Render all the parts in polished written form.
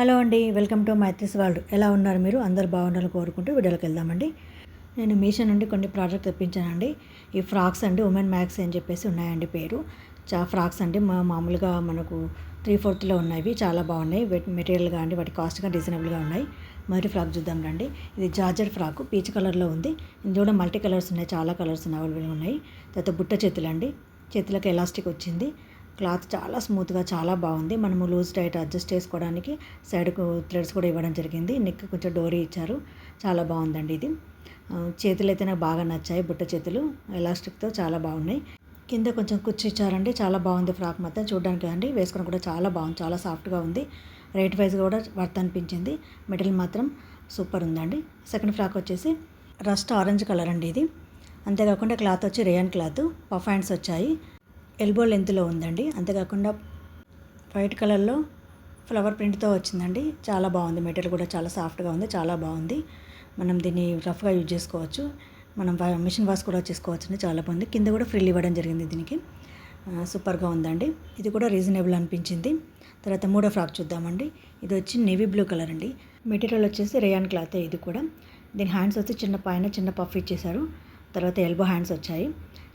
Hello అండి, welcome to Maitri's world. ఎలా ఉన్నారు మీరు? అందరు బాగుండాలని కోరుకుంటూ వీడియోలోకి వెళ్దామండి. నేను మీషో నుండి కొన్ని ప్రోడక్ట్ తెప్పించానండి. ఈ ఫ్రాక్స్ అండి, ఉమెన్ మ్యాక్స్ అని చెప్పేసి ఉన్నాయండి పేరు. ఫ్రాక్స్ అండి మామూలుగా మనకు 3/4లో ఉన్నాయి. చాలా బాగున్నాయి. మెటీరియల్ కానీ వాటి కాస్ట్ కానీ రీజనబుల్గా ఉన్నాయి. మరి ఫ్రాక్ చూద్దాం రండి. ఇది జార్జెట్ ఫ్రాక్, పీచ్ కలర్లో ఉంది. ఇందులో మల్టీ కలర్స్ ఉన్నాయి, చాలా కలర్స్ అవైలబుల్గా ఉన్నాయి. తర్వాత బుట్ట చేతులు అండి, చేతులకు ఎలాస్టిక్ వచ్చింది. క్లాత్ చాలా స్మూత్గా చాలా బాగుంది. మనము లూజ్ టైట్ అడ్జస్ట్ చేసుకోవడానికి సైడ్కు థ్రెడ్స్ కూడా ఇవ్వడం జరిగింది. నెక్ కొంచెం డోరీ ఇచ్చారు. చాలా బాగుందండి ఇది. చేతులు అయితే నాకు బాగా నచ్చాయి. బుట్ట చేతులు ఎలాస్టిక్తో చాలా బాగున్నాయి. కింద కొంచెం కుచ్చు ఇచ్చారండి. చాలా బాగుంది ఫ్రాక్ మొత్తం చూడడానికి అండి. వేసుకొని కూడా చాలా బాగుంది, చాలా సాఫ్ట్గా ఉంది. రేట్ వైజ్ కూడా వర్త్ అనిపించింది. మెటీరియల్ మాత్రం సూపర్ ఉందండి. సెకండ్ ఫ్రాక్ వచ్చేసి రస్ట్ ఆరెంజ్ కలర్ అండి ఇది. అంతేకాకుండా క్లాత్ వచ్చి రేయన్ క్లాత్, పఫ్ హ్యాండ్స్ వచ్చాయి. ఎల్బో లెంత్లో ఉందండి. అంతేకాకుండా వైట్ కలర్లో ఫ్లవర్ ప్రింట్తో వచ్చిందండి. చాలా బాగుంది. మెటీరియల్ కూడా చాలా సాఫ్ట్గా ఉంది, చాలా బాగుంది. మనం దీన్ని రఫ్గా యూజ్ చేసుకోవచ్చు. మనం మిషన్ వాష్ కూడా చేసుకోవచ్చు. చాలా బాగుంది. కింద కూడా ఫ్రిల్ ఇవ్వడం జరిగింది దీనికి. సూపర్గా ఉందండి. ఇది కూడా రీజనబుల్ అనిపించింది. తర్వాత మూడో ఫ్రాక్ చూద్దామండి. ఇది వచ్చి నేవీ బ్లూ కలర్ అండి. మెటీరియల్ వచ్చేసి రేయాన్ క్లాత్. ఇది కూడా దీని హ్యాండ్స్ వచ్చి చిన్న పఫ్ ఇచ్చేసారు. తర్వాత ఎల్బో హ్యాండ్స్ వచ్చాయి.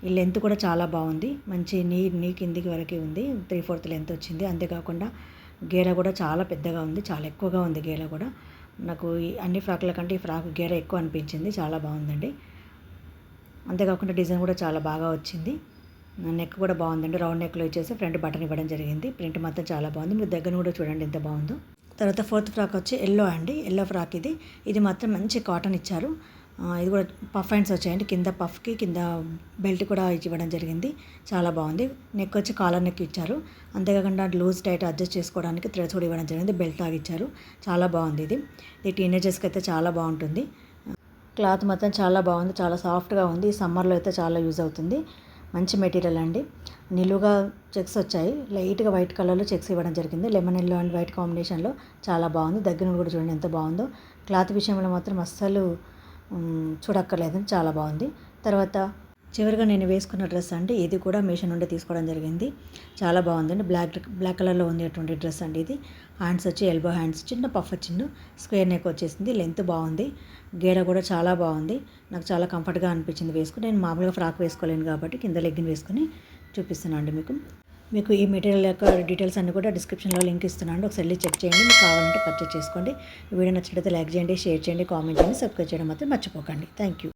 ఈ లెంత్ కూడా చాలా బాగుంది. మంచి నీ కిందికి వరకు ఉంది. 3/4 లెంత్ వచ్చింది. అంతేకాకుండా గేర కూడా చాలా పెద్దగా ఉంది, చాలా ఎక్కువగా ఉంది గేర కూడా. నాకు అన్ని ఫ్రాక్ల కంటే ఈ ఫ్రాక్ గేర ఎక్కువ అనిపించింది. చాలా బాగుందండి. అంతేకాకుండా డిజైన్ కూడా చాలా బాగా వచ్చింది. నెక్ కూడా బాగుందండి. రౌండ్ నెక్లో ఇచ్చేసి ఫ్రంట్ బటన్ ఇవ్వడం జరిగింది. ప్రింట్ మొత్తం చాలా బాగుంది. మీరు దగ్గర కూడా చూడండి ఎంత బాగుందో. తర్వాత ఫోర్త్ ఫ్రాక్ వచ్చి ఎల్లో అండి. ఎల్లో ఫ్రాక్ ఇది మాత్రం మంచి కాటన్ ఇచ్చారు. ఇది కూడా పఫ్ హ్యాండ్స్ వచ్చాయండి. కింద పఫ్కి కింద బెల్ట్ కూడా ఇవ్వడం జరిగింది. చాలా బాగుంది. నెక్ వచ్చి కాలర్ నెక్ ఇచ్చారు. అంతేకాకుండా లూజ్ టైట్ అడ్జస్ట్ చేసుకోవడానికి థ్రెడ్స్ కూడా ఇవ్వడం జరిగింది. బెల్ట్ లాగా ఇచ్చారు. చాలా బాగుంది ఇది టీనేజర్స్కి అయితే చాలా బాగుంటుంది. క్లాత్ మొత్తం చాలా బాగుంది, చాలా సాఫ్ట్గా ఉంది. ఈ సమ్మర్లో అయితే చాలా యూజ్ అవుతుంది. మంచి మెటీరియల్ అండి. నిలువుగా చెక్స్ వచ్చాయి. లైట్గా వైట్ కలర్లో చెక్స్ ఇవ్వడం జరిగింది. లెమన్ ఎల్లో అండ్ వైట్ కాంబినేషన్లో చాలా బాగుంది. దగ్గర నుండి కూడా చూడండి ఎంత బాగుందో. క్లాత్ విషయంలో మాత్రం అస్సలు చూడక్కర్లేదని చాలా బాగుంది. తర్వాత చివరిగా నేను వేసుకున్న డ్రెస్ అండి. ఇది కూడా మీషో నుండి తీసుకోవడం జరిగింది. చాలా బాగుందండి. బ్లాక్ కలర్లో ఉంది అటువంటి డ్రెస్ అండి ఇది. హ్యాండ్స్ వచ్చి ఎల్బో హ్యాండ్స్, చిన్న పఫ్ స్క్వేర్ నెక్ వచ్చేసింది. లెంత్ బాగుంది. గేర కూడా చాలా బాగుంది. నాకు చాలా కంఫర్ట్గా అనిపించింది వేసుకుని. నేను మామూలుగా ఫ్రాక్ వేసుకోలేను కాబట్టి కింద లెగ్గిన్ వేసుకుని చూపిస్తున్నాను అండి మీకు ఈ మెటీరియల్ యొక్క డీటెయిల్స్ అన్నీ కూడా డిస్క్రిప్షన్లో లింక్ ఇస్తున్నాను. ఒకసారి వెళ్ళి చెక్ చేయండి. మీకు కావాలంటే పర్చేస్ చేసుకోండి. ఈ వీడియో నచ్చినట్లయితే లైక్ చేయండి, షేర్ చేయండి, కామెంట్ చేయండి, సబ్స్క్రైబ్ చేయడం మాత్రం మర్చిపోకండి. Thank you.